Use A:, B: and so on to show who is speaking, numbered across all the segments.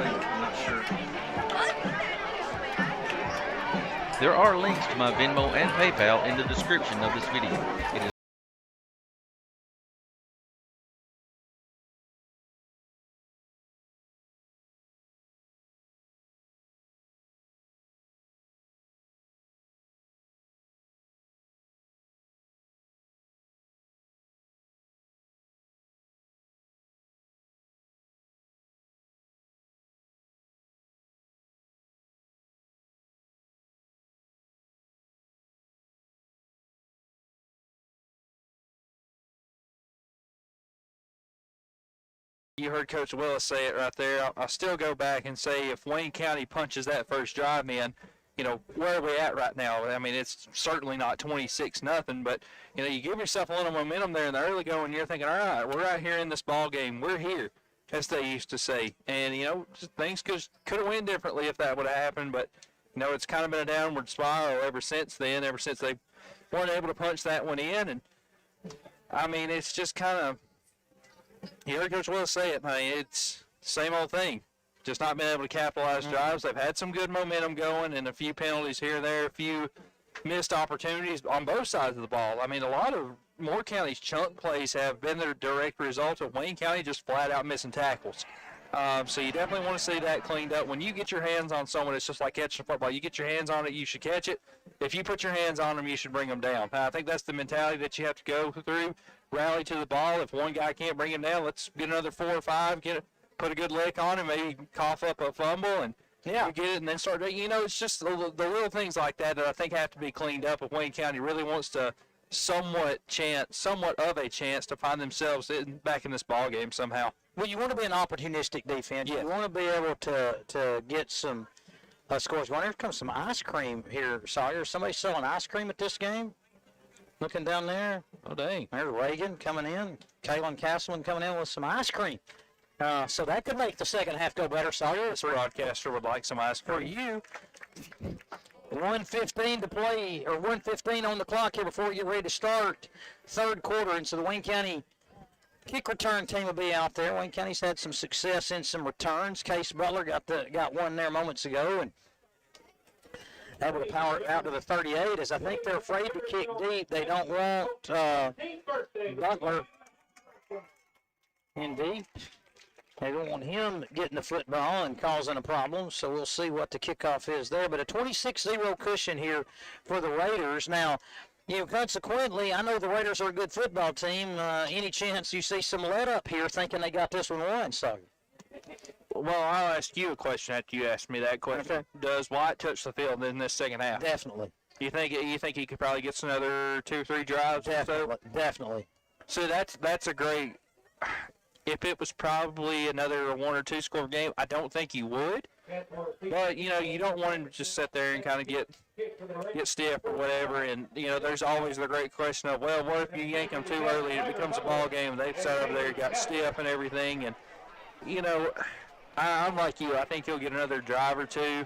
A: field. I'm not sure. There are links to my Venmo and PayPal in the description of this video. It is
B: You heard Coach Willis say it right there. I'll still go back and say if Wayne County punches that first drive in, you know, where are we at right now? I mean, it's certainly not 26-0, but, you know, you give yourself a little momentum there in the early going, you're thinking, all right, we're right here in this ball game. We're here, as they used to say. And, you know, things could have went differently if that would have happened, but, you know, it's kind of been a downward spiral ever since then, ever since they weren't able to punch that one in. And, I mean, it's just kind of, you heard Coach Willis say it, man, it's the same old thing. Just not been able to capitalize drives. They've had some good momentum going and a few penalties here and there, a few missed opportunities on both sides of the ball. I mean, a lot of Moore County's chunk plays have been the direct result of Wayne County just flat out missing tackles. So you definitely want to see that cleaned up. When you get your hands on someone, it's just like catching a football. You get your hands on it, you should catch it. If you put your hands on them, you should bring them down. I think that's the mentality that you have to go through. Rally to the ball. If one guy can't bring him down, let's get another 4 or 5, put a good lick on him, maybe cough up a fumble, and get it, and then start. You know, it's just the little things like that I think have to be cleaned up if Wayne County really wants to somewhat of a chance to find themselves back in this ball game somehow.
C: Well, you want to be an opportunistic defense.
B: Yes.
C: You want to be able to get some scores. Well, here comes some ice cream here, Sawyer. Somebody selling ice cream at this game? Looking down there.
B: Oh, dang.
C: There's Reagan coming in. Kaylin Castleman coming in with some ice cream. So that could make the second half go better, Sawyer.
B: This broadcaster would like some ice cream.
C: For you. 1:15 to play, or 1:15 on the clock here before we get ready to start third quarter. And so the Wayne County kick return team will be out there. Wayne County's had some success in some returns. Case Butler got one there moments ago and able to power it out to the 38, as I think they're afraid to kick deep. They don't want Butler in deep. They don't want him getting the football and causing a problem, so we'll see what the kickoff is there. But a 26-0 cushion here for the Raiders. Now, you know, consequently, I know the Raiders are a good football team. Any chance you see some let up here thinking they got this one won, so?
B: Well, I'll ask you a question after you ask me that question.
C: Okay.
B: Does White touch the field in this second half?
C: Definitely.
B: You think he could probably get another 2 or 3 drives?
C: Definitely. Definitely.
B: So that's a great. If it was probably another 1 or 2 score game, I don't think he would. But you know, you don't want him to just sit there and kind of get stiff or whatever. And you know, there's always the great question of, well, what if you yank them too early and it becomes a ball game and they've sat over there, got stiff and everything, and you know. I'm like you. I think he'll get another drive or 2.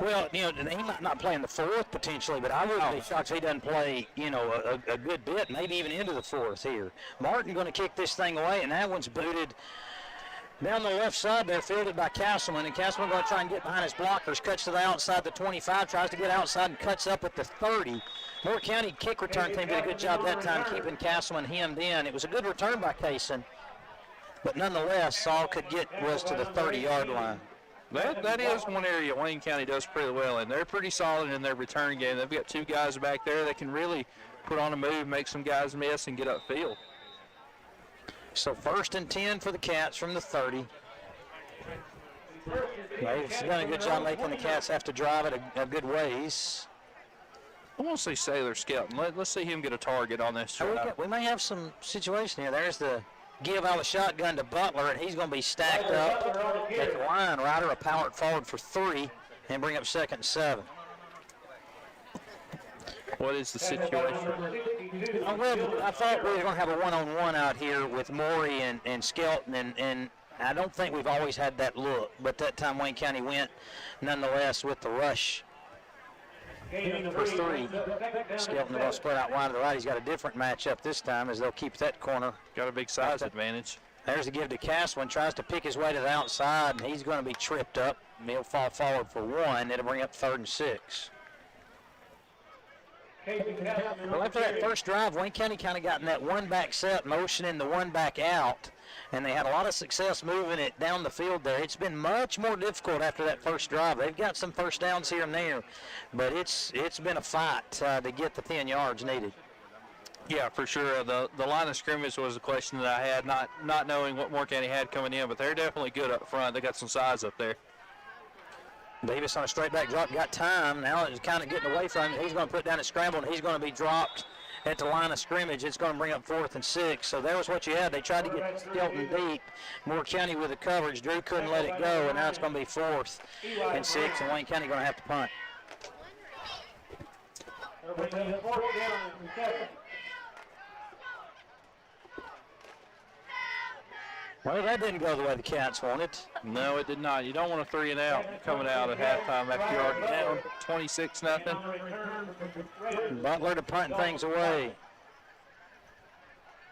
C: Well, you know, he might not play in the fourth potentially, but I wouldn't be shocked if he doesn't play, you know, a good bit, maybe even into the fourth here. Martin going to kick this thing away, and that one's booted down the left side there, fielded by Castleman, and Castleman going to try and get behind his blockers, cuts to the outside the 25, tries to get outside and cuts up at the 30. Moore County kick return team did a good job that time keeping Castleman hemmed in. It was a good return by Kaysen. But nonetheless, all could get was to the 30-yard line.
B: That is one area Wayne County does pretty well, and they're pretty solid in their return game. They've got 2 guys back there that can really put on a move, make some guys miss, and get upfield.
C: So 1st and 10 for the Cats from the 30. They've done a good job making the Cats have to drive it a good ways.
B: I want to see Sailor Skelton. Let's see him get a target on this drive.
C: We may have some situation here. There's the give out a shotgun to Butler, and he's going to be stacked up. Take a line rider, a power it forward for 3, and bring up 2nd and 7.
B: What is the situation?
C: Well, I thought we were going to have a one-on-one out here with Morey and Skelton, and I don't think we've always had that look, but that time Wayne County went nonetheless with the rush for 3. Skelton going to split out wide to the right. He's got a different matchup this time as they'll keep that corner.
B: Got a big size advantage.
C: There's the give to Caswell. Tries to pick his way to the outside, and he's going to be tripped up. He'll fall forward for 1. It'll bring up 3rd and 6. Well, after that first drive, Wayne County kind of got in that one-back set, motioning the one-back out, and they had a lot of success moving it down the field there. It's been much more difficult after that first drive. They've got some first downs here and there, but it's been a fight to get the 10 yards needed.
B: Yeah, for sure. The line of scrimmage was a question that I had, not knowing what Moore County had coming in, but they're definitely good up front. They got some size up there.
C: Davis on a straight back drop, got time. Now it's kind of getting away from him. He's going to put down a scramble, and he's going to be dropped at the line of scrimmage. It's going to bring up 4th and 6. So there was what you had. They tried to get Skelton deep. Moore County with the coverage. Drew couldn't let it go, and now it's going to be 4th and 6, and Wayne County going to have to punt. Well, that didn't go the way the Cats wanted.
B: No, it did not. You don't want a 3 and out coming out at halftime after you're already down 26-0.
C: Butler to punt things away.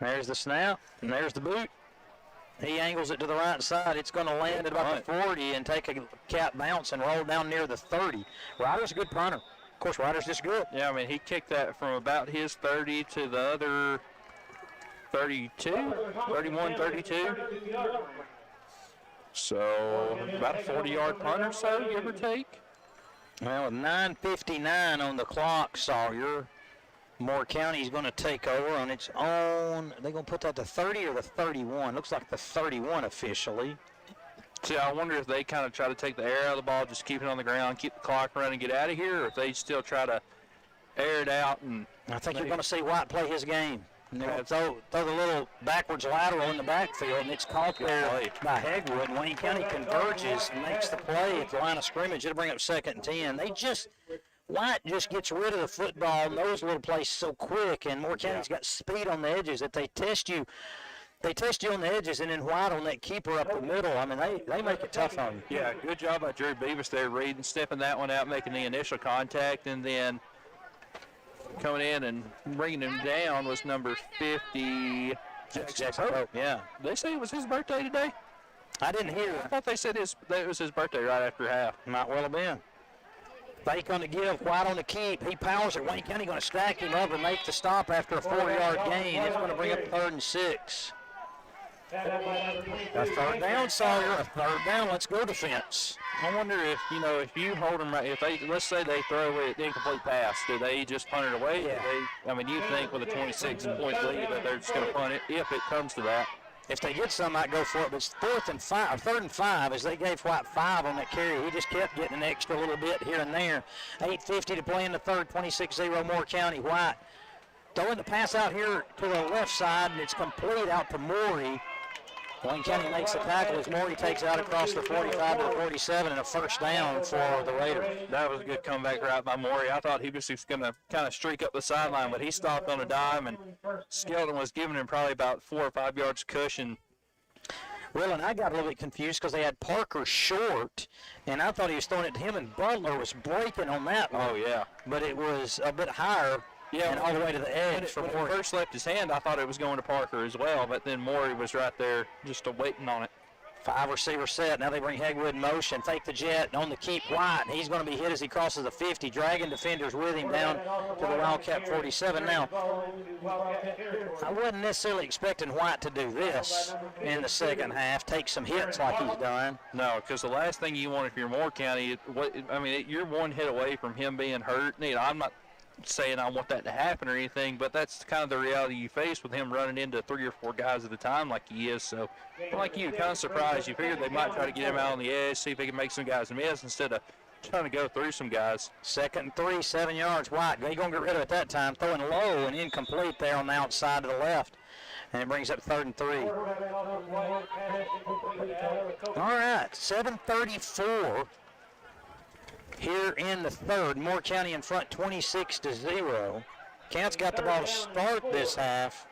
C: There's the snap, and there's the boot. He angles it to the right side. It's going to land at about the 40 and take a Cat bounce and roll down near the 30. Ryder's a good punter. Of course, Ryder's just good.
B: Yeah, I mean, he kicked that from about his 30 to the other 32, 31, 32. So about a 40-yard punt or so, give or take.
C: Well, with 9:59 on the clock, Sawyer, Moore County's going to take over on its own. Are they going to put that to 30 or the 31? Looks like the 31 officially.
B: See, I wonder if they kind of try to take the air out of the ball, just keep it on the ground, keep the clock running, get out of here, or if they still try to air it out. And
C: I think you're going to see White play his game. Throw the little backwards lateral in the backfield, and it's caught there by Hegwood. And Wayne County converges and makes the play at the line of scrimmage. It'll bring up 2nd and 10. White just gets rid of the football, knows the little place so quick, and Moore County's got speed on the edges that they test you. They test you on the edges, and then White on that keeper up the middle. I mean, they make it tough on you.
B: Yeah, good job by Drew Beavis there, reading, stepping that one out, making the initial contact, and then coming in and bringing him down was number 50.
C: Jackson Pope, yeah.
B: They say it was his birthday today?
C: I didn't hear.
B: I thought they said it was his birthday right after half.
C: Might well have been. Fake on the give, White on the keep. He powers it. Wayne County going to stack him up and make the stop after a 4-yard gain. It's going to bring up 3rd and 6. A 3rd down, Sawyer. A 3rd down. Let's go defense.
B: I wonder if you hold them right, let's say they throw it incomplete pass, do they just punt it away?
C: Yeah.
B: You think with a 26-point lead that they're just going to punt it if it comes to that.
C: If they get some, I'd go for it. But it's 3rd and 5, as they gave White 5 on that carry. He just kept getting an extra little bit here and there. 8:50 to play in the 3rd, 26-0 Moore County. White throwing the pass out here to the left side, and it's complete out to Morey. Wayne County makes the tackle as Morey takes out across the 45 to the 47 and a 1st down for the Raiders.
B: That was a good comeback right by Morey. I thought he was just going to kind of streak up the sideline, but he stopped on a dime, and Skelton was giving him probably about 4 or 5 yards cushion.
C: Well, and I got a little bit confused because they had Parker short, and I thought he was throwing it to him, and Butler was breaking on that one.
B: Oh, yeah.
C: But it was a bit higher. Yeah, and all the way to the edge.
B: When it first left his hand, I thought it was going to Parker as well, but then Morey was right there just waiting on it.
C: 5-receiver set. Now they bring Hegwood in motion. Fake the jet on the keep White. He's going to be hit as he crosses the 50. Dragging defenders with him down to the Wildcat 47. Now, I wasn't necessarily expecting White to do this in the second half, take some hits like he's done.
B: No, because the last thing you want if you're Moore County, you're one hit away from him being hurt. I'm not saying I want that to happen or anything, but that's kind of the reality you face with him running into 3 or 4 guys at a time like he is. So, like you, kind of surprised. You figured they might try to get him out on the edge, see if he can make some guys miss instead of trying to go through some guys.
C: 2nd and 3, 7 yards. White, he's going to get rid of it that time, throwing low and incomplete there on the outside to the left. And it brings up 3rd and 3. All right, 7:34. Here in the 3rd, Moore County in front 26-0. Cats got the ball to start this half.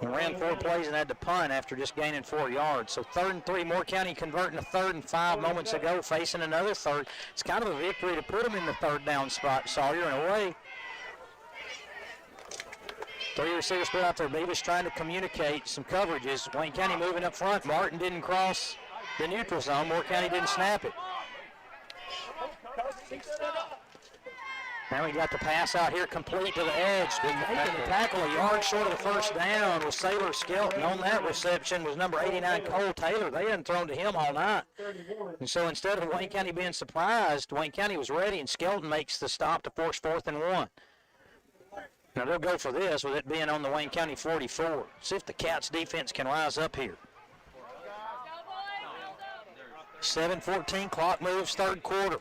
C: And ran 4 plays and had to punt after just gaining 4 yards. So 3rd and 3, Moore County converting a 3rd and 5 moments ago, facing another 3rd. It's kind of a victory to put them in the 3rd down spot, Sawyer, in a way. Three receivers split out there. Beavis trying to communicate some coverages. Wayne County moving up front. Martin didn't cross the neutral zone. Moore County didn't snap it. Now we got the pass out here complete to the edge. Been making the tackle a yard short of the first down was Sailor Skelton. On that reception was number 89, Cole Taylor. They hadn't thrown to him all night. And so instead of Wayne County being surprised, Wayne County was ready, and Skelton makes the stop to force 4th and 1. Now they'll go for this with it being on the Wayne County 44. See if the Cats defense can rise up here. 7:14, clock moves, 3rd quarter.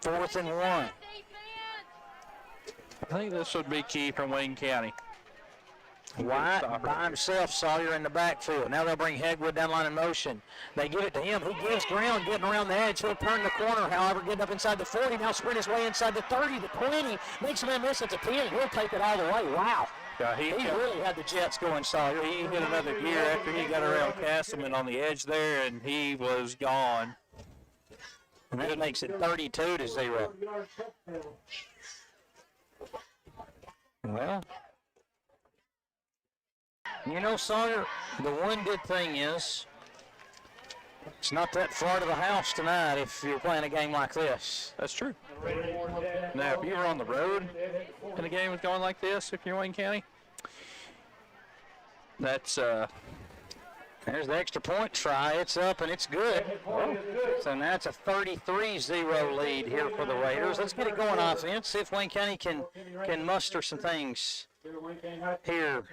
C: 4th and 1.
B: I think this would be key from Wayne County.
C: White by himself, Sawyer in the backfield. Now they'll bring Hegwood down line in motion. They give it to him. He gives ground, getting around the edge. He'll turn the corner, however, getting up inside the 40. Now sprint his way inside the 30, the 20. Makes a man miss at the 10. He'll take it all the way. Wow.
B: Yeah,
C: he really had the Jets going, Sawyer.
B: He hit another gear after he got around Castleman on the edge there, and he was gone.
C: And that makes it 32-0. Well, you know, Sawyer, the one good thing is it's not that far to the house tonight if you're playing a game like this.
B: That's true. Now, if you were on the road and the game was going like this, if you're Wayne County, that's
C: there's the extra point try. It's up and it's good. So now it's a 33-0 lead here for the Raiders. Let's get it going offense. See if Wayne County can muster some things here.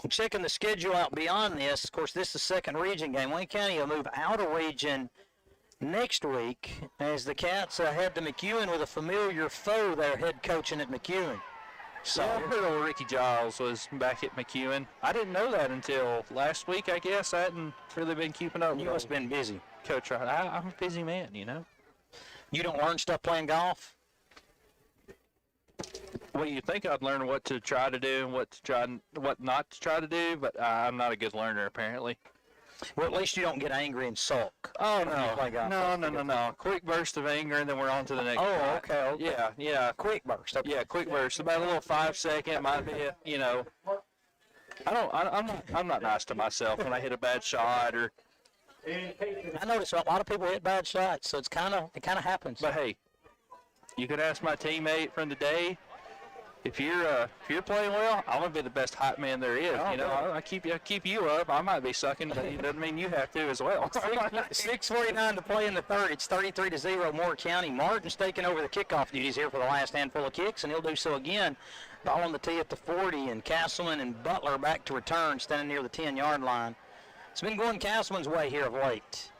C: Checking the schedule out beyond this. Of course, this is the second region game. Wayne County will move out of region next week as the Cats head to McEwen with a familiar foe there head coaching at McEwen.
B: So I heard old Ricky Giles was back at McEwen. I didn't know that until last week, I guess. I hadn't really been keeping up.
C: You must have been busy.
B: Coach, I'm a busy man, you know.
C: You don't learn stuff playing golf?
B: Well, you think I'd learn what to try to do and what not to try to do, but I'm not a good learner, apparently.
C: Well, at least you don't get angry and sulk.
B: Oh, no. Quick burst of anger, and then we're on to the next.
C: Oh, okay.
B: Yeah.
C: Quick burst. Okay.
B: Yeah, quick burst. About a little 5-second might be it, you know. I'm not nice to myself when I hit a bad shot or.
C: I notice a lot of people hit bad shots, so it kind of happens.
B: But hey, you could ask my teammate from the day. If you're playing well, I'm gonna be the best hot man there is.
C: Oh,
B: you know, I keep you up. I might be sucking, but it doesn't mean you have to as well.
C: 6:49 to play in the third. It's 33-0 Moore County. Martin's taking over the kickoff duties here for the last handful of kicks, and he'll do so again. Ball on the tee at the 40, and Castleman and Butler back to return, standing near the 10-yard line. It's been going Castleman's way here of late.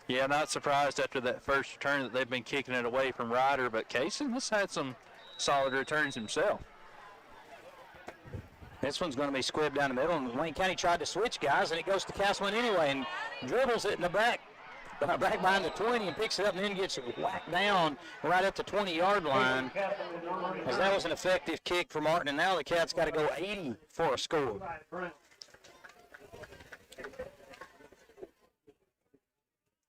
B: Yeah, not surprised after that first return that they've been kicking it away from Ryder, but Kaysen has had some solid returns himself.
C: This one's going to be squibbed down the middle, and Wayne County tried to switch guys, and it goes to Castleman anyway, and dribbles it in the back behind the 20 and picks it up and then gets it whacked down right at the 20-yard line, as that was an effective kick for Martin, and now the Cats got to go 80 for a score.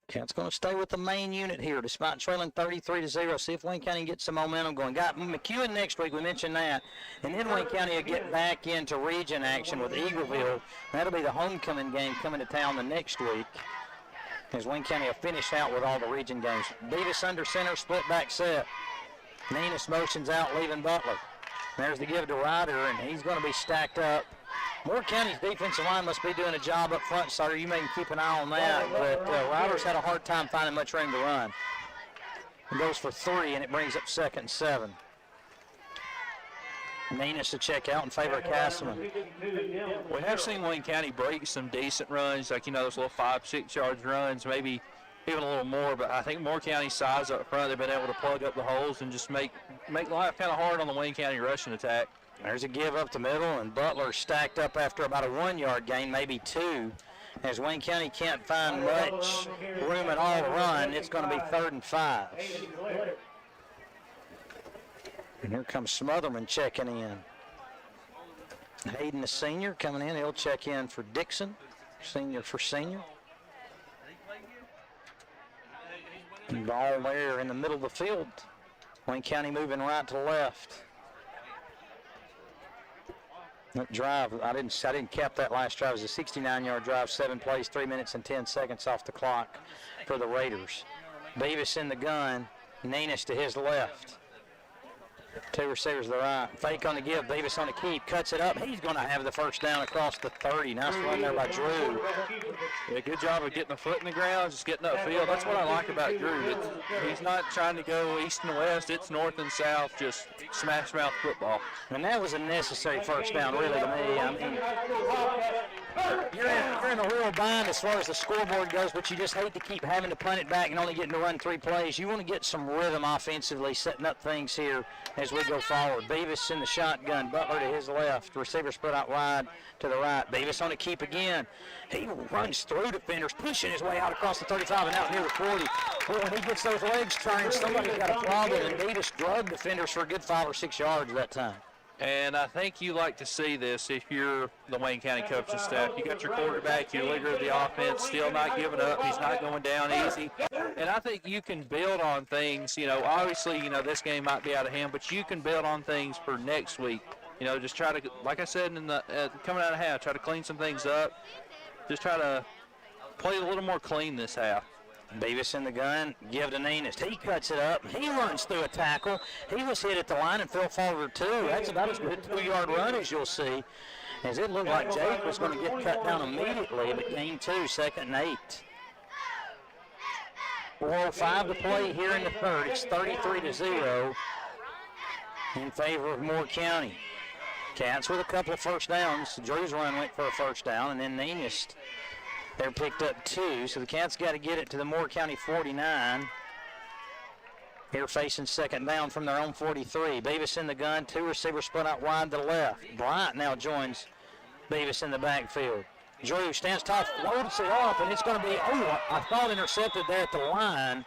C: Cats going to stay with the main unit here despite trailing 33-0. See if Wayne County gets some momentum going. Got McEwen next week, we mentioned that. And then Wayne County will get back into region action with Eagleville. That'll be the homecoming game coming to town the next week, as Wayne County will finish out with all the region games. Beavis under center, split back set. Nenus motions out, leaving Butler. There's the give to Ryder, and he's going to be stacked up. Moore County's defensive line must be doing a job up front, Sutter. You may keep an eye on that, but Ryder's had a hard time finding much room to run. It goes for 3, and it brings up 2nd and 7. Nenus to check out in favor of Castleman.
B: We have seen Wayne County break some decent runs, like, you know, those little 5-6 yards runs, maybe even a little more, but I think Moore County's size up front, they've been able to plug up the holes and just make life kind of hard on the Wayne County rushing attack.
C: There's a give up the middle, and Butler stacked up after about a 1-yard gain, maybe 2. As Wayne County can't find much room at all to run, it's going to be 3rd and 5. And here comes Smotherman checking in. Hayden, the senior, coming in. He'll check in for Dixon, senior for senior. Ball there in the middle of the field. Wayne County moving right to left. That drive, I didn't cap that last drive. It was a 69-yard drive, 7 plays, 3 minutes and 10 seconds off the clock for the Raiders. Beavis in the gun, Nanis to his left. 2 receivers to the right. Fake on the give, Beavis on the keep, cuts it up. He's going to have the first down across the 30. Nice run there by Drew.
B: Yeah, good job of getting a foot in the ground, just getting upfield. That's what I like about Drew. He's not trying to go east and west. It's north and south, just smash mouth football.
C: And that was a necessary first down, really, to me. I mean, you're in a real bind as far as the scoreboard goes, but you just hate to keep having to punt it back and only getting to run 3 plays. You want to get some rhythm offensively, setting up things here as we go forward. Beavis in the shotgun, Butler to his left, receiver split out wide to the right. Beavis on the keep again. He runs through defenders, pushing his way out across the 35 and out near the 40. Well, when he gets those legs turned, somebody's got a problem, and Beavis drugged defenders for a good 5 or 6 yards that time.
B: And I think you like to see this if you're the Wayne County coaching staff. You got your quarterback, your leader of the offense, still not giving up. He's not going down easy. And I think you can build on things. Obviously, this game might be out of hand, but you can build on things for next week. Just try to, like I said, in the coming out of half, try to clean some things up. Just try to play a little more clean this half.
C: Beavis in the gun, give to Nanis. He cuts it up. He runs through a tackle. He was hit at the line and fell forward 2. That's about as good a 2-yard run as you'll see, as it looked like Jake was going to get cut down immediately, but gain 2, 2nd and 8. 4:05 to play here in the third. It's 33-0 in favor of Moore County. Cats with a couple of first downs. Drew's run went for a first down, and then Nanis, they're picked up 2, so the Cats got to get it to the Moore County 49. Here facing second down from their own 43. Beavis in the gun, 2 receivers split out wide to the left. Bryant now joins Beavis in the backfield. Drew stands tall, floats it up, and it's going to be, I thought intercepted there at the line,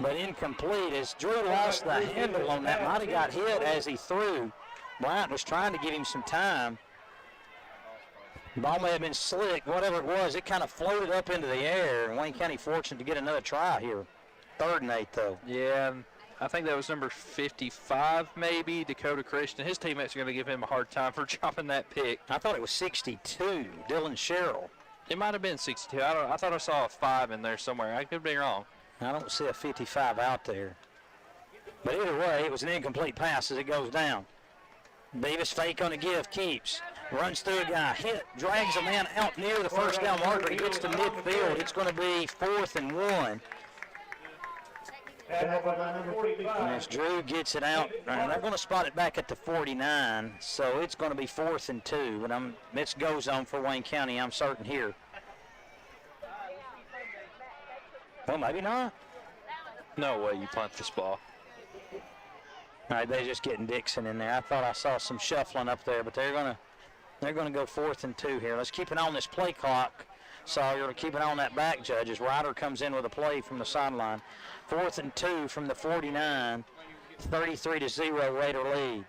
C: but incomplete as Drew lost the handle on that. Might have got hit as he threw. Bryant was trying to give him some time. Ball may have been slick, whatever it was. It kind of floated up into the air, and Wayne County fortunate to get another try here. 3rd and 8, though.
B: Yeah, I think that was number 55, maybe, Dakota Christian. His teammates are going to give him a hard time for dropping that pick.
C: I thought it was 62, Dylan Sherrill.
B: It might have been 62. I thought I saw a 5 in there somewhere. I could be wrong.
C: I don't see a 55 out there. But either way, it was an incomplete pass as it goes down. Beavis fake on the give, keeps. Runs through a guy, hit, drags a man out near the first down marker. He gets to midfield. It's going to be 4th and 1. And as Drew gets it out, and they're going to spot it back at the 49, so it's going to be 4th and 2. But it goes on for Wayne County, I'm certain here. Well, maybe not.
B: No way you punt this ball.
C: All right, they're just getting Dixon in there. I thought I saw some shuffling up there, but they're going to go 4th and 2 here. Let's keep an eye on this play clock. Sawyer, keep an eye on that back judge as Ryder comes in with a play from the sideline. 4th and 2 from the 49. 33-0 Raider lead.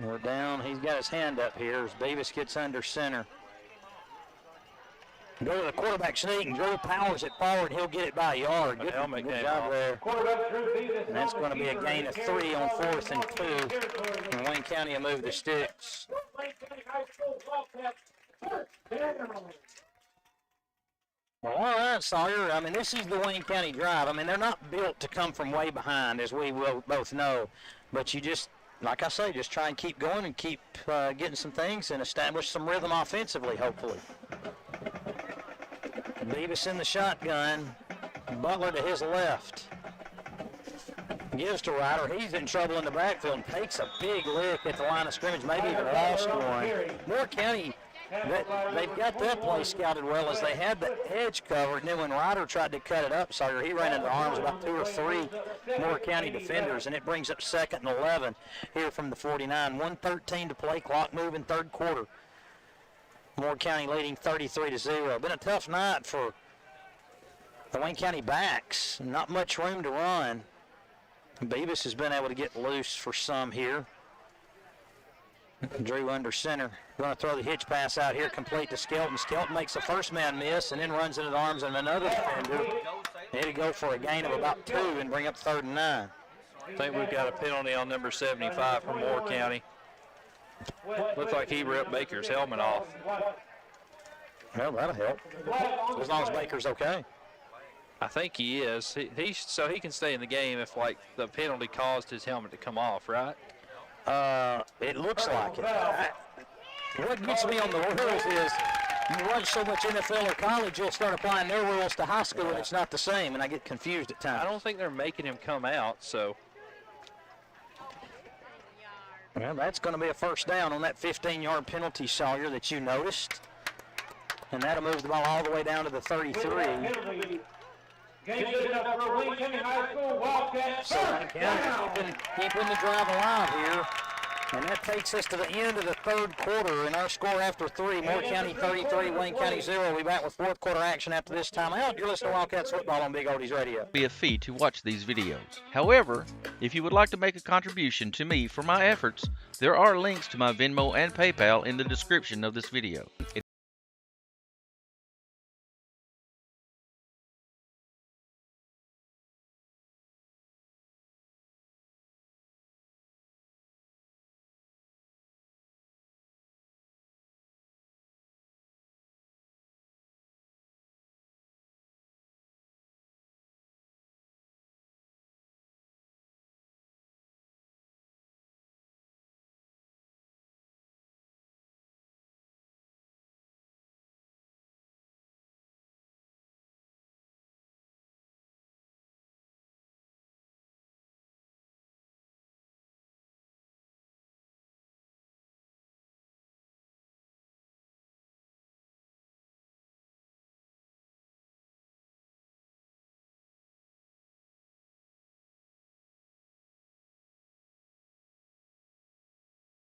C: We're down. He's got his hand up here as Beavis gets under center. Go to the quarterback sneak, and Drew powers it forward. He'll get it by a yard. Good job there. And that's going to be a gain of 3 on 4th and 2. And Wayne County will move the sticks. Well, all right, Sawyer. I mean, this is the Wayne County drive. I mean, they're not built to come from way behind, as we will both know. But you just, like I say, just try and keep going and keep getting some things and establish some rhythm offensively, hopefully. Beavis in the shotgun. Butler to his left. Gives to Ryder. He's in trouble in the backfield and takes a big lick at the line of scrimmage, maybe even lost one. Moore County, they've got that play scouted well as they had the edge covered, and then when Ryder tried to cut it up, Sawyer, he ran into the arms of about 2 or 3 Moore County defenders, and it brings up 2nd and 11 here from the 49. 1:13 to play, clock moving, 3rd quarter. Moore County leading 33-0. Been a tough night for the Wayne County backs. Not much room to run. Beavis has been able to get loose for some here. Drew under center. Going to throw the hitch pass out here, complete to Skelton. Skelton makes the first man miss and then runs into the arms of another defender. It'll go for a gain of about 2 and bring up 3rd and 9.
B: I think we've got a penalty on number 75 from Moore County. Looked like he ripped Baker's helmet off.
C: Well, that'll help. As long as Baker's okay.
B: I think he is. So he can stay in the game if, like, the penalty caused his helmet to come off, right?
C: It looks like it. What gets me on the rules is you watch so much NFL or college, you'll start applying their rules to high school, and it's not the same, and I get confused at times.
B: I don't think they're making him come out, so.
C: Well, that's going to be a first down on that 15-yard penalty, Sawyer, that you noticed. And that'll move the ball all the way down to the 33. So keeping the drive alive here. And that takes us to the end of the third quarter. And our score after 3, Moore County 33, Wayne County 0. We'll be back with fourth quarter action after this timeout. You're listening to Wildcats football on Big Oldies Radio.
A: Be a fee to watch these videos. However, if you would like to make a contribution to me for my efforts, there are links to my Venmo and PayPal in the description of this video.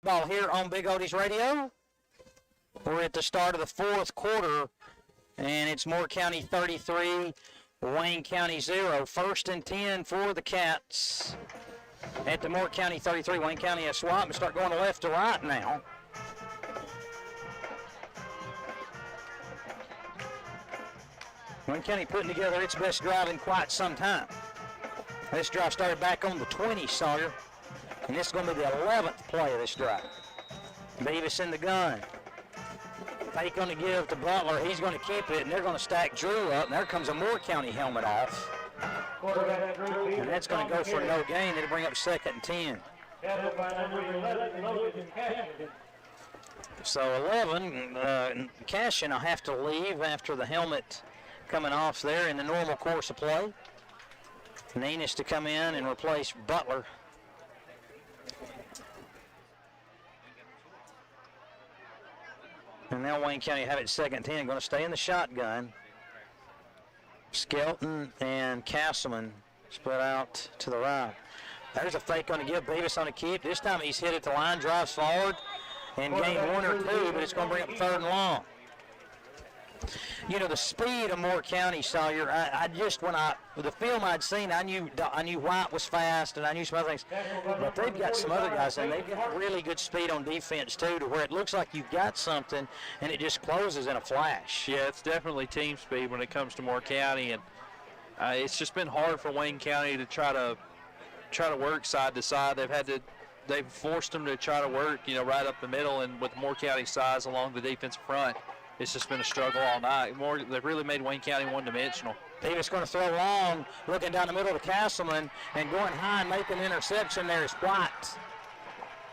C: Ball here on Big Oldies Radio. We're at the start of the fourth quarter, and it's Moore County 33, Wayne County 0. First and 10 for the Cats. At the Moore County 33, Wayne County a swap and start going left to right now. Wayne County putting together its best drive in quite some time. This drive started back on the 20, Sawyer. And this is going to be the 11th play of this drive. Beavis in the gun. Fake going to give to Butler. He's going to keep it, and they're going to stack Drew up. And there comes a Moore County helmet off. And that's going to go for no gain. It'll bring up second and 10. So 11, Cashin will have to leave after the helmet coming off there in the normal course of play. Nenis to come in and replace Butler. And now Wayne County have it second 10, going to stay in the shotgun. Skelton and Castleman split out to the right. There's a fake going to give Beavis on a keep. This time he's hit at the line, drives forward, and gained 1 or 2, but it's going to bring up third and long. You know, the speed of Moore County, Sawyer, I just, with the film I'd seen, I knew White was fast, and I knew some other things. But they've got some other guys, and they've got really good speed on defense, too, to where it looks like you've got something, and it just closes in a flash.
B: Yeah, it's definitely team speed when it comes to Moore County, and it's just been hard for Wayne County to try to work side to side. They've forced them to try to work, right up the middle, and with Moore County size along the defensive front, it's just been a struggle all night. They've really made Wayne County one-dimensional.
C: Davis going to throw long, looking down the middle to Castleman, and going high and making an interception there is White.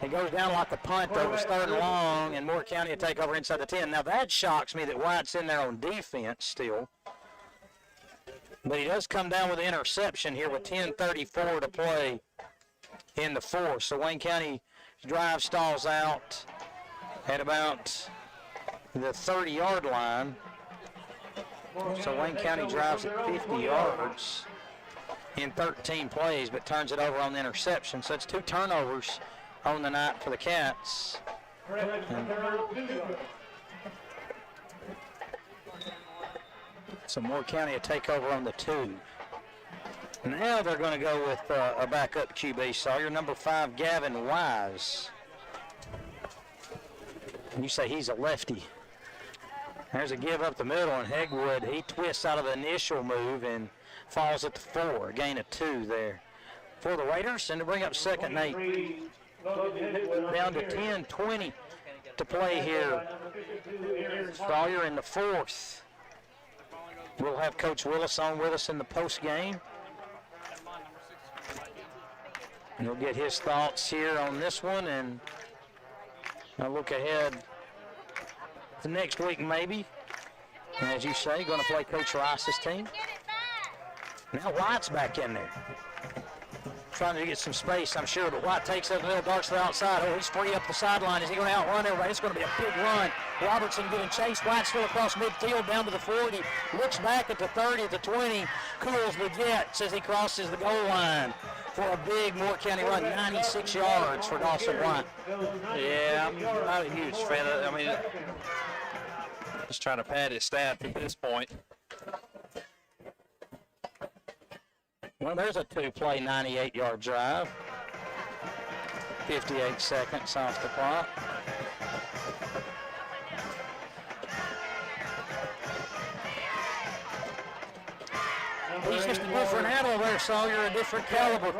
C: It goes down like a punt over third and long, and Moore County will take over inside the 10. Now that shocks me that White's in there on defense still. But he does come down with an interception here with 10:34 to play in the fourth. So Wayne County drive stalls out at about the 30-yard line. So Wayne County drives at 50 yards in 13 plays, but turns it over on the interception. So it's 2 turnovers on the night for the Cats. So Moore County will take over on the 2. Now they're going to go with a backup QB, Sawyer, number 5, Gavin Wise. And you say he's a lefty. There's a give up the middle, and Hegwood, he twists out of the initial move and falls at the 4, a gain of 2 there for the Raiders, and to bring up second and 8. Down to 10:20 to play here. Sawyer in the fourth. We'll have Coach Willis on with us in the post game. And he'll get his thoughts here on this one, and I'll look ahead to next week maybe. And as you say, going to play Coach Rice's team. Now White's back in there. Trying to get some space, I'm sure, but White takes up the middle, darts to the outside. Oh, he's free up the sideline. Is he going to outrun everybody? It's going to be a big run. Robertson getting chased. White still across midfield down to the 40. Looks back at the 30, at the 20. Cools the Jets as he crosses the goal line for a big Moore County run. 96 yards for Dawson White.
B: Yeah, I'm not a huge fan of it. I mean, just trying to pad his stats at this point.
C: Well, there's a two-play 98-yard drive. 58 seconds off the clock. He's just a different animal there, Sawyer, a different caliber.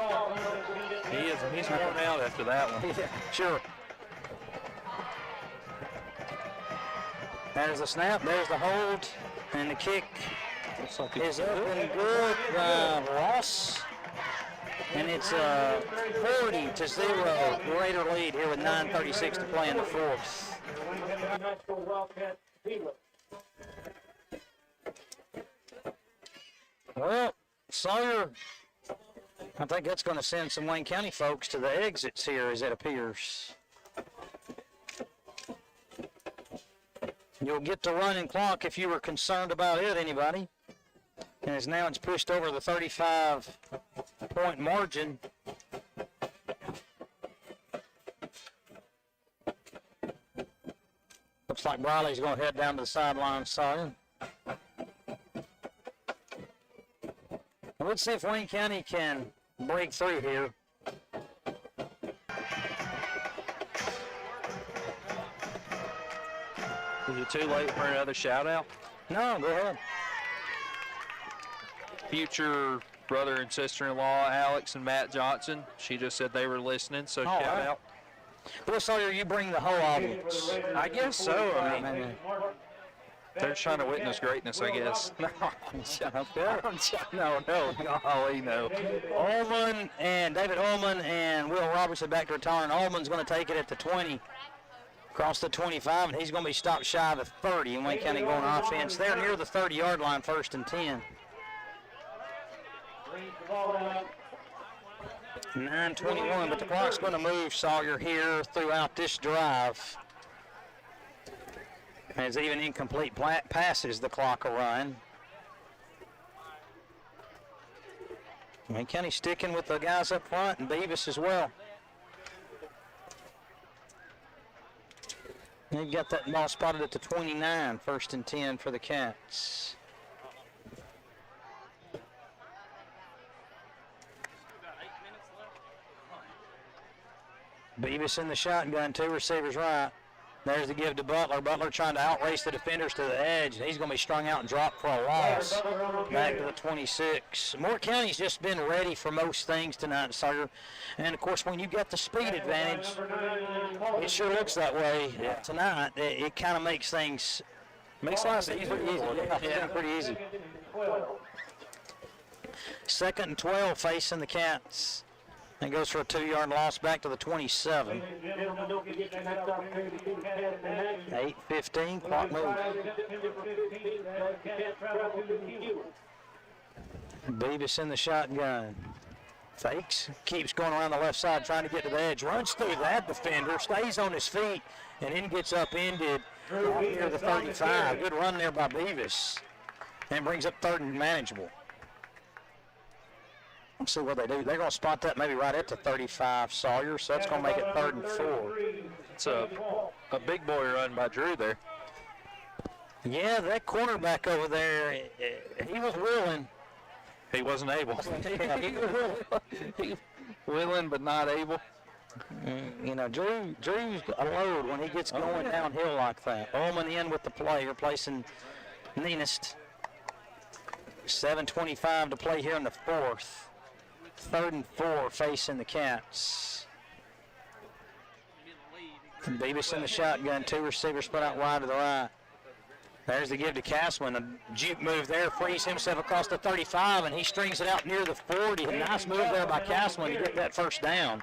B: He is. He's worn out after that one.
C: Yeah, sure. There's the snap, there's the hold, and the kick is up and good by Ross. And it's a 40-0 Raider lead here with 9:36 to play in the fourth. Well, Sawyer, I think that's going to send some Wayne County folks to the exits here, as it appears. You'll get the running clock if you were concerned about it, anybody. And as now it's pushed over the 35-point margin. Looks like Briley's going to head down to the sideline, Sawyer. Let's see if Wayne County can break through here.
B: Is it too late for another shout out?
C: No, go ahead.
B: Future brother and sister-in-law, Alex and Matt Johnson. She just said they were listening, so shout
C: right.
B: out.
C: Bill Sawyer, you bring the whole audience.
B: I guess so. I mean, they're trying to witness greatness, I guess.
C: No,
B: Golly, no.
C: Ullman and David Ullman and Will Robertson back to return. Ullman's going to take it at the 20, across the 25, and he's going to be stopped shy of the 30. And Wayne County going offense. They're near the 30-yard line, 1st and 10. 9:21, but the clock's going to move, Sawyer, here throughout this drive. As even incomplete passes, the clock will run. Wayne County sticking with the guys up front, and Beavis as well. They've got that ball spotted at the 29, 1st and 10 for the Cats. Beavis in the shotgun, 2 receivers right. There's the give to Butler. Butler trying to outrace the defenders to the edge, and he's going to be strung out and dropped for a loss. Back to the 26. Moore County's just been ready for most things tonight, Sawyer. And, of course, when you get the speed advantage, it sure looks that way tonight. It kind of makes things
B: Makes life easier.
C: Yeah, pretty easy. 2nd and 12 facing the Cats. And goes for a 2-yard loss back to the 27. 8:15, clock move. Beavis in the shotgun. Fakes, keeps going around the left side trying to get to the edge. Runs through that defender, stays on his feet, and then gets upended near the 35. Good run there by Beavis. And brings up 3rd and manageable. Let's see what they do. They're going to spot that maybe right at the 35, Sawyer, so that's going to make it 3rd and 4.
B: It's a big boy run by Drew there.
C: Yeah, that cornerback over there, he was willing.
B: He wasn't able. Willing but not able.
C: You know, Drew's a load when he gets going downhill like that. Ullman in with the play, replacing Nenist. 7:25 to play here in the 4th. 3rd and 4 facing the Cats. Beavis in the shotgun, 2 receivers split out wide to the right. There's the give to Castleman. A juke move there, frees himself across the 35, and he strings it out near the 40. A nice move there by Castleman to get that first down,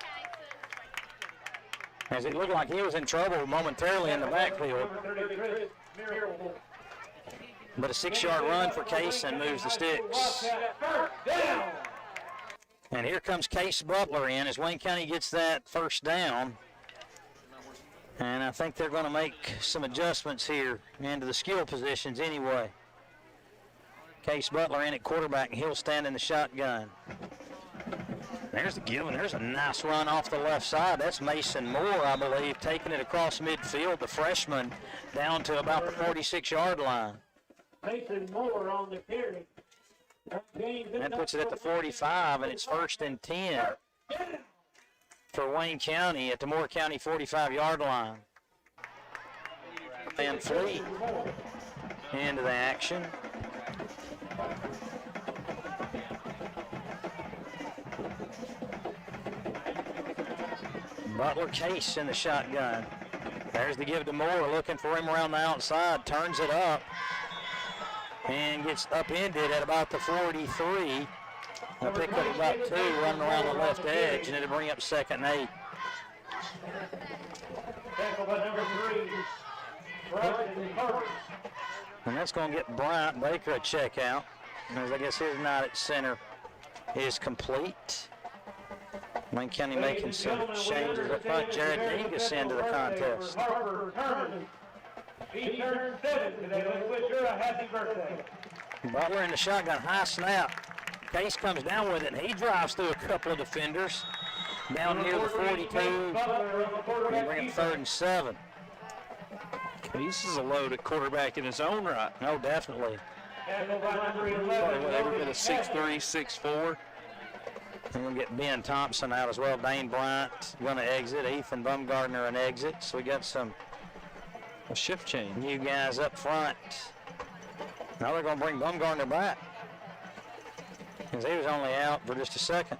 C: as it looked like he was in trouble momentarily in the backfield. But a 6-yard run for Case and moves the sticks. And here comes Case Butler in as Wayne County gets that first down. And I think they're going to make some adjustments here into the skill positions anyway. Case Butler in at quarterback, and he'll stand in the shotgun. There's the give, and there's a nice run off the left side. That's Mason Moore, I believe, taking it across midfield, the freshman, down to about the 46-yard line.
D: Mason Moore on the carry.
C: That puts it at the 45, and it's 1st and 10 for Wayne County at the Moore County 45-yard line. Van Fleet into the action. Butler Case in the shotgun. There's the give to Moore, looking for him around the outside, turns it up, and gets upended at about the 43. They'll pick up about 2 running around the left edge, and it'll bring up 2nd and 8. And that's going to get Bryant Baker a check out, as I guess his night at center is complete. Wayne County making some changes up front. Jared Dingus into the contest.
D: He turned 7 today. Let's wish her a happy birthday.
C: Butler in the shotgun, high snap. Case comes down with it, and he drives through a couple of defenders down near the 42. And bring up 3rd and 7.
B: Case is a loaded quarterback in his own right.
C: No, definitely.
B: Every bit of 6'3", 6'4".
C: And we'll get Ben Thompson out as well. Dane Bryant going to exit. Ethan Bumgardner an exit. So we got some
B: A shift change.
C: new guys up front. Now they're going to bring Bumgardner back, because he was only out for just a second.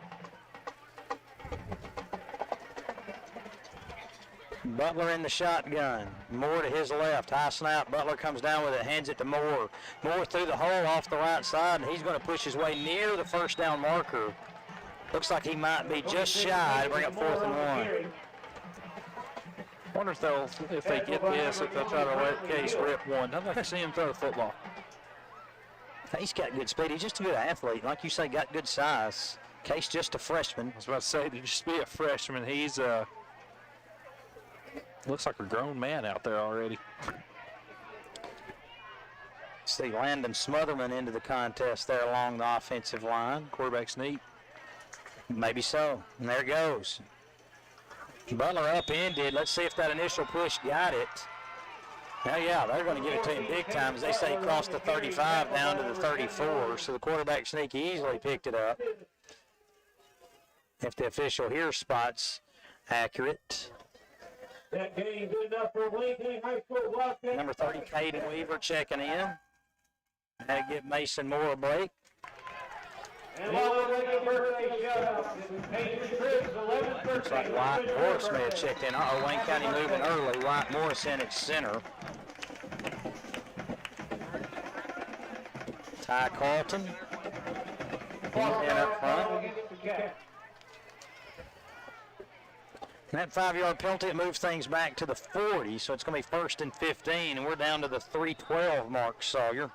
C: Butler in the shotgun. Moore to his left. High snap. Butler comes down with it, hands it to Moore. Moore through the hole off the right side, and he's going to push his way near the first down marker. Looks like he might be just shy to bring up 4th and 1.
B: Wonder if they get this, if they'll try to let Case rip one. I'd like to see him throw the football.
C: He's got good speed. He's just a good athlete. Like you say, got good size. Case just a freshman.
B: I was about to say, to just be a freshman, he's looks like a grown man out there already.
C: See Landon Smotherman into the contest there along the offensive line.
B: Quarterback sneak.
C: Maybe so. And there it goes. Butler upended. Let's see if that initial push got it. Now, yeah, they're going to give it to him big time, as they say he crossed the 35 down to the 34. So the quarterback sneak easily picked it up. If the official here spots accurate.
D: That game good enough for Wayne County High School Wildcats.
C: Number 30, Caden Weaver checking in. That'll give Mason Moore a break.
D: And while they make a birthday shout out, this is Paisley Cribbs' 11th birthday.
C: Looks like White Morris may have checked in. Wayne County moving early. White Morris in at center. Ty Carlton. He's in up front. That 5-yard penalty, it moves things back to the 40, so it's going to be 1st and 15, and we're down to the 3:12 mark, Sawyer.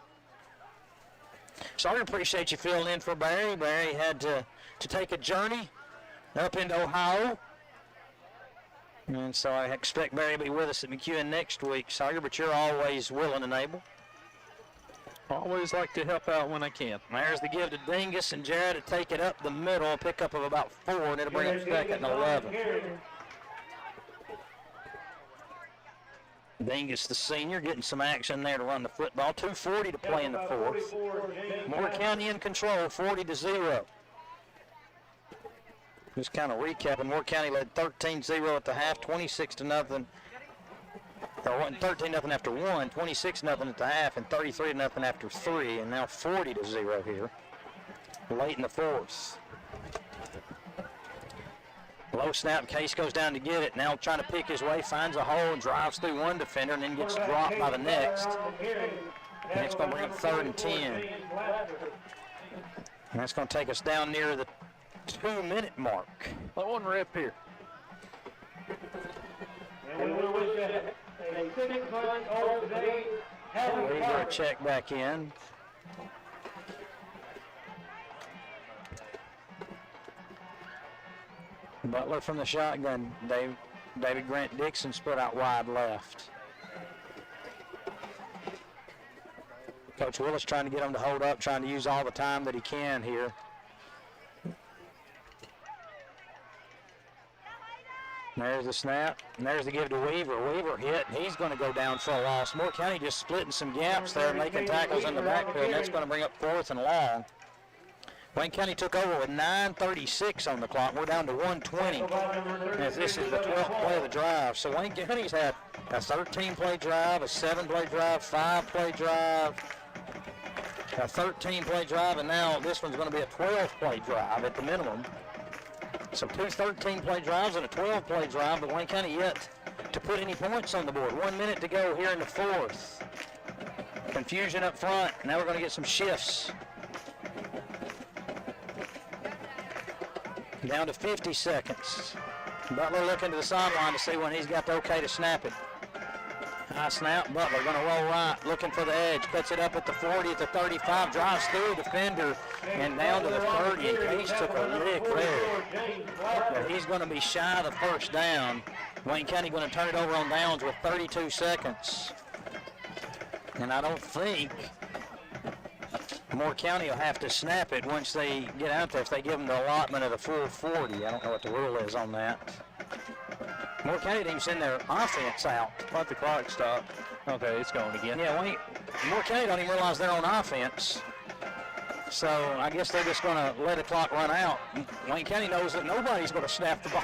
C: Sawyer, appreciate you filling in for Barry. Barry had to take a journey up into Ohio. And so I expect Barry to be with us at McEwen next week, Sawyer, but you're always willing and able.
B: Always like to help out when I can.
C: There's the give to Dingus, and Jared to take it up the middle, a pickup of about 4, and it'll bring up 2nd and 11. Dingus, the senior, getting some action there to run the football. 2:40 to play in the 4th. Moore County in control, 40-0. Just kind of recapping, Moore County led 13-0 at the half, 26-0. Or 13-0 after 1, 26-0 at the half, and 33-0 after 3, and now 40-0 here, late in the 4th. Low snap, Case goes down to get it. Now trying to pick his way, finds a hole, and drives through one defender, and then gets dropped by the next. And it's going to bring up 3rd and 10. And that's going to take us down near the 2-minute mark.
B: Let one rip here.
D: And we wish a 6-month old today.
C: Weaver check back in. Butler from the shotgun. David Grant Dixon split out wide left. Coach Willis trying to get him to hold up, trying to use all the time that he can here. There's the snap, and there's the give to Weaver. Weaver hit, and he's going to go down for a loss. Moore County just splitting some gaps there, making tackles in the backfield, and that's going to bring up 4th and long. Wayne County took over with 9:36 on the clock. We're down to 1:20 as this is the 12th play of the drive. So Wayne County's had a 13-play drive, a 7-play drive, 5-play drive, a 13-play drive, and now this one's going to be a 12-play drive at the minimum. So 2 13-play drives and a 12-play drive, but Wayne County yet to put any points on the board. 1 minute to go here in the 4th. Confusion up front. Now we're going to get some shifts. Down to 50 seconds. Butler looking to the sideline to see when he's got the okay to snap it. High snap, Butler going to roll right, looking for the edge, cuts it up at the 40, at the 35, drives through a defender, and down to the 30, and Case took a lick there. But he's going to be shy of the 1st down. Wayne County going to turn it over on downs with 32 seconds. And I don't think Moore County will have to snap it once they get out there if they give them the allotment of the full 40. I don't know what the rule is on that. Moore County didn't even send their offense out.
B: Let the clock stop. Okay, it's going again.
C: Yeah, Moore County don't even realize they're on offense. So I guess they're just going to let the clock run out. Wayne County knows that nobody's going to snap the ball.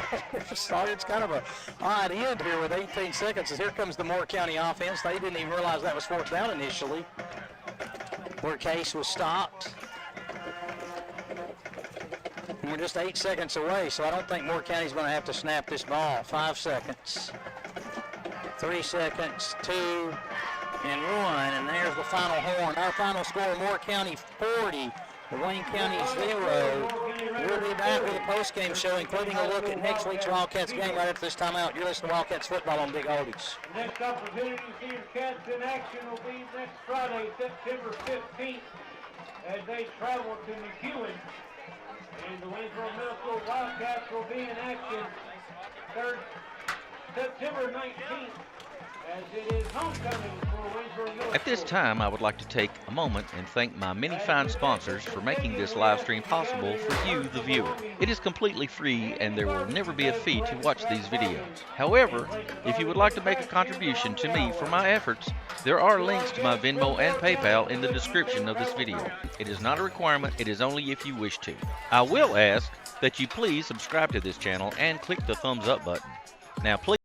C: So it's kind of a odd end here with 18 seconds. As here comes the Moore County offense. They didn't even realize that was 4th down initially, where Case was stopped. And we're just 8 seconds away, so I don't think Moore County's going to have to snap this ball. 5 seconds. 3 seconds, 2, and 1, and there's the final horn. Our final score, Moore County 40, Wayne County 0. We'll be back with a post-game show, including a look at next week's Wildcats game right after this timeout. You're listening to Wildcats football on Big Oldies.
D: Next opportunity to see your Cats in action will be next Friday, September 15th, as they travel to McEwen. And the Waynesboro Middle School Wildcats will be in action September 19th, as it is homecoming for Waynesboro Middle School.
A: At this time, I would like to take a moment and thank my many fine sponsors for making this live stream possible for you, the viewer. It is completely free and there will never be a fee to watch these videos. However, if you would like to make a contribution to me for my efforts, there are links to my Venmo and PayPal in the description of this video. It is not a requirement, it is only if you wish to. I will ask that you please subscribe to this channel and click the thumbs up button. Now please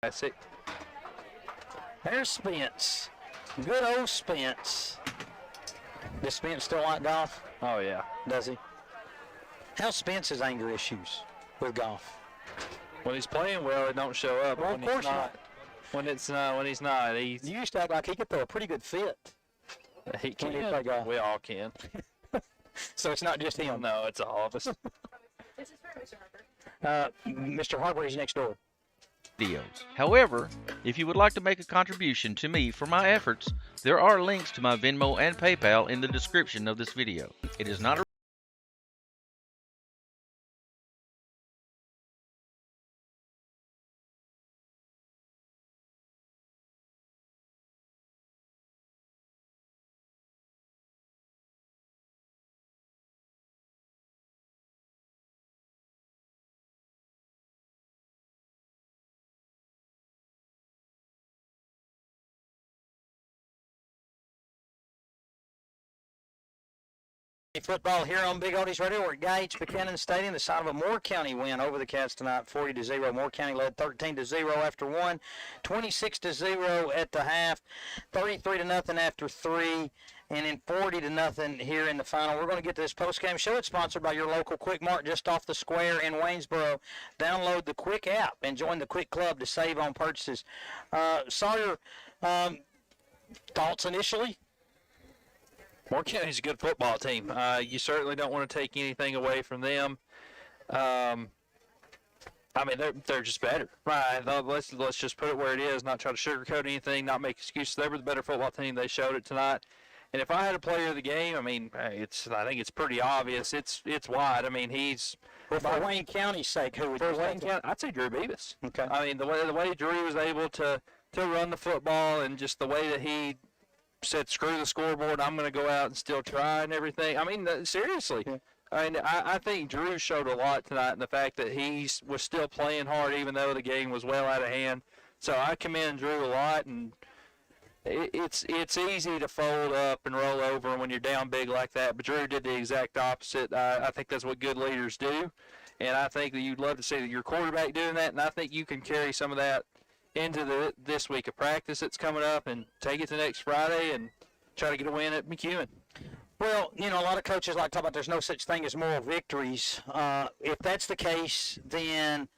B: That's it.
C: There's Spence. Good old Spence. Does Spence still like golf?
B: Oh, yeah.
C: Does he? How's Spence's anger issues with golf?
B: When he's playing well, it don't show up.
C: Well,
B: when
C: of course
B: he's not. When he's not,
C: You used to act like he could throw a pretty good fit.
B: he
C: When he
B: can.
C: play golf.
B: We all can.
C: So it's not just him.
B: No, it's all of us.
E: This is for Mr. Harper.
C: Mr. Harper is next door.
A: videos. However, if you would like to make a contribution to me for my efforts, there are links to my Venmo and PayPal in the description of this video. It is not a
C: football here on Big Oldies Radio. We're at Guy H. Buchanan Stadium, the side of a Moore County win over the Cats tonight, 40-0. Moore County led 13-0 after one, 26-0 at the half, 33-0 after three, and then 40-0 here in the final. We're going to get to this post-game show. It's sponsored by your local Quick Mart just off the square in Waynesboro. Download the Quick app and join the Quick Club to save on purchases. Sawyer, thoughts initially?
B: Moore County's a good football team. You certainly don't want to take anything away from them. I mean, they're just better. Right. Let's just put it where it is, not try to sugarcoat anything, not make excuses. They were the better football team. They showed it tonight. And if I had a player of the game, I mean, I think it's pretty obvious. It's White. I mean, he's
C: for Wayne County's sake, who would you
B: Wayne County? I'd say Drew Beavis.
C: Okay.
B: I mean, the way Drew was able to run the football and just the way that he said, screw the scoreboard, I'm going to go out and still try and everything. I mean, seriously. Yeah. I mean, I think Drew showed a lot tonight in the fact that he was still playing hard even though the game was well out of hand. So I commend Drew a lot, and it's easy to fold up and roll over when you're down big like that, but Drew did the exact opposite. I think that's what good leaders do, and I think that you'd love to see that your quarterback doing that, and I think you can carry some of that into this week of practice that's coming up and take it to next Friday and try to get a win at McEwen.
C: Well, you know, a lot of coaches like to talk about there's no such thing as moral victories. If that's the case, then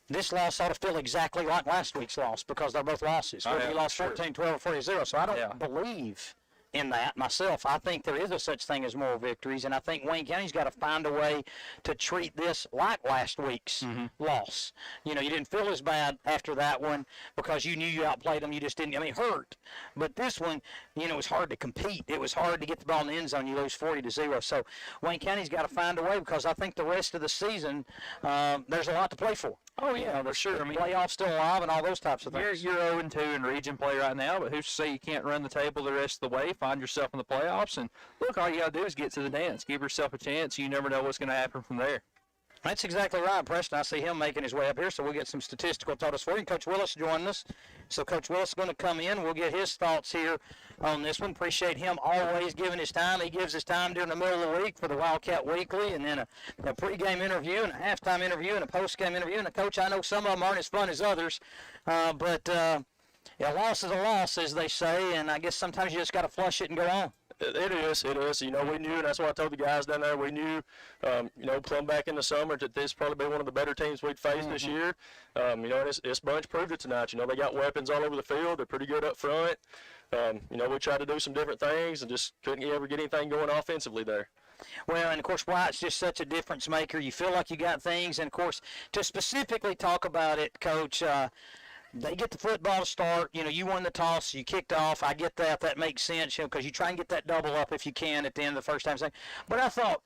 C: this loss ought to feel exactly like last week's loss because they're both losses. We lost 14-12 or 40-0, so I don't believe in that myself. I think there is a such thing as moral victories, and I think Wayne County's got to find a way to treat this like last week's loss. You know, you didn't feel as bad after that one because you knew you outplayed them. You just didn't, hurt. But this one, you know, it was hard to compete. It was hard to get the ball in the end zone. You lose 40-0. So Wayne County's got to find a way because I think the rest of the season, there's a lot to play for.
B: Oh, yeah, for sure. I mean,
C: playoffs still alive and all those types of things.
B: You're 0-2 in region play right now, but who's to say you can't run the table the rest of the way, find yourself in the playoffs, and look, all you got to do is get to the dance. Give yourself a chance. You never know what's going to happen from there.
C: That's exactly right, Preston. I see him making his way up here, so we'll get some statistical totals for you. Coach Willis joining us. So Coach Willis is going to come in. We'll get his thoughts here on this one. Appreciate him always giving his time. He gives his time during the middle of the week for the Wildcat Weekly, and then a pregame interview and a halftime interview and a postgame interview. And, Coach, I know some of them aren't as fun as others, but a loss is a loss, as they say, and I guess sometimes you just got to flush it and go on.
F: It is. You know, we knew, and that's what I told the guys down there. We knew, plumb back in the summer that this probably be one of the better teams we'd faced this year. And this bunch proved it tonight. You know, they got weapons all over the field. They're pretty good up front. We tried to do some different things and just couldn't ever get anything going offensively there.
C: Well, and, of course, White's just such a difference maker. You feel like you got things. And, of course, to specifically talk about it, Coach, they get the football to start. You know, you won the toss. You kicked off. I get that. That makes sense, because you try and get that double up if you can at the end of the first time. But I thought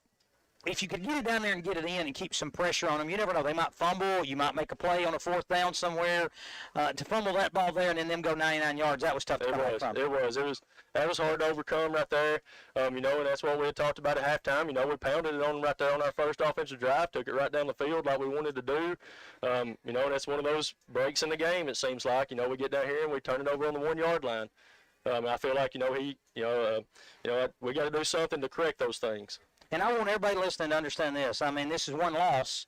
C: if you could get it down there and get it in and keep some pressure on them, you never know. They might fumble. You might make a play on a fourth down somewhere. To fumble that ball there and then them go 99 yards, that was tough to come back from.
F: It was. That was hard to overcome right there. And that's what we had talked about at halftime. We pounded it on right there on our first offensive drive, took it right down the field like we wanted to do. And that's one of those breaks in the game, it seems like. We get down here and we turn it over on the 1 yard line. I feel like, we got to do something to correct those things.
C: And I want everybody listening to understand this. I mean, this is one loss.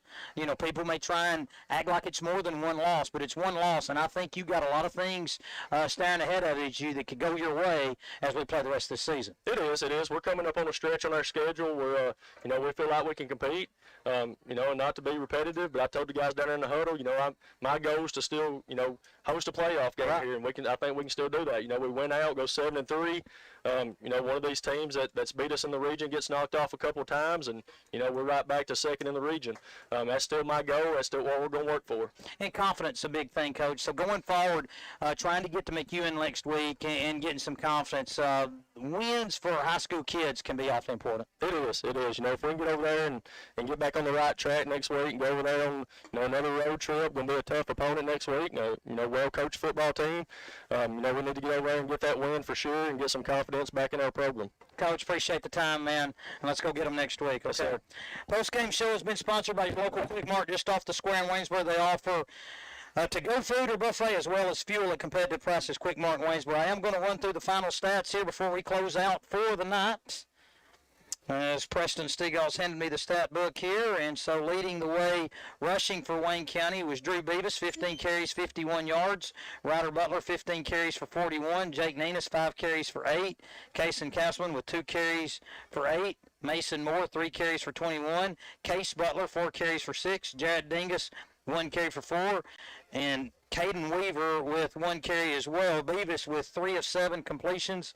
C: People may try and act like it's more than one loss, but it's one loss. And I think you've got a lot of things staring ahead of you that could go your way as we play the rest of the season.
F: It is. We're coming up on a stretch on our schedule where, we feel like we can compete, and not to be repetitive. But I told the guys down there in the huddle, my goal is to still, host a playoff game here. And I think we can still do that. We win out, go 7-3. One of these teams that's beat us in the region gets knocked off a couple of times, and we're right back to second in the region. That's still my goal. That's still what we're going to work for.
C: And confidence is a big thing, Coach. So going forward, trying to get to McEwen next week and getting some confidence. Wins for high school kids can be awfully important.
F: It is. If we can get over there and get back on the right track next week and go over there on another road trip, going to be a tough opponent next week. Well-coached football team. We need to get over there and get that win for sure and get some confidence back in our program.
C: Coach, appreciate the time, man, and let's go get them next week. Okay. Post-game show has been sponsored by your local Quick Mart just off the square in Waynesboro. They offer to-go food or buffet as well as fuel at competitive prices. Quick Mart in Waynesboro. I am going to run through the final stats here before we close out for the night. As Preston Stegall's handed me the stat book here, and so leading the way rushing for Wayne County was Drew Beavis, 15 carries, 51 yards. Ryder Butler, 15 carries for 41. Jake Nenas, 5 carries for 8. Kason Castleman with 2 carries for 8. Mason Moore, 3 carries for 21. Case Butler, 4 carries for 6. Jared Dingus, 1 carry for 4. And Caden Weaver with 1 carry as well. Beavis with 3 of 7 completions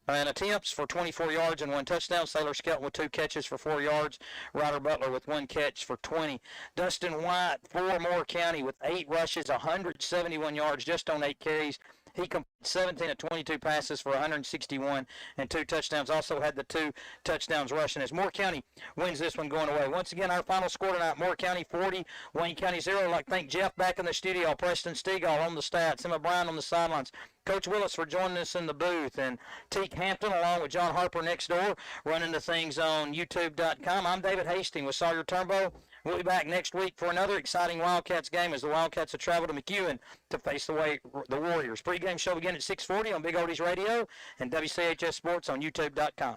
C: and attempts for 24 yards and 1 touchdown. Sailor Skelton with 2 catches for 4 yards. Ryder Butler with 1 catch for 20. Dustin White for Moore County with 8 rushes, 171 yards just on 8 carries. He completed 17 of 22 passes for 161 and 2 touchdowns. Also had the 2 touchdowns rushing as Moore County wins this one going away. Once again, our final score tonight, Moore County 40, Wayne County 0. I'd like to thank Jeff back in the studio, Preston Stegall on the stats, Emma Brown on the sidelines, Coach Willis for joining us in the booth, and Teak Hampton along with John Harper next door running the things on YouTube.com. I'm David Hastings with Sawyer Turnbow. We'll be back next week for another exciting Wildcats game as the Wildcats will travel to McEwen to face the Warriors. Pre-game show begin at 6:40 on Big Oldies Radio and WCHS Sports on YouTube.com.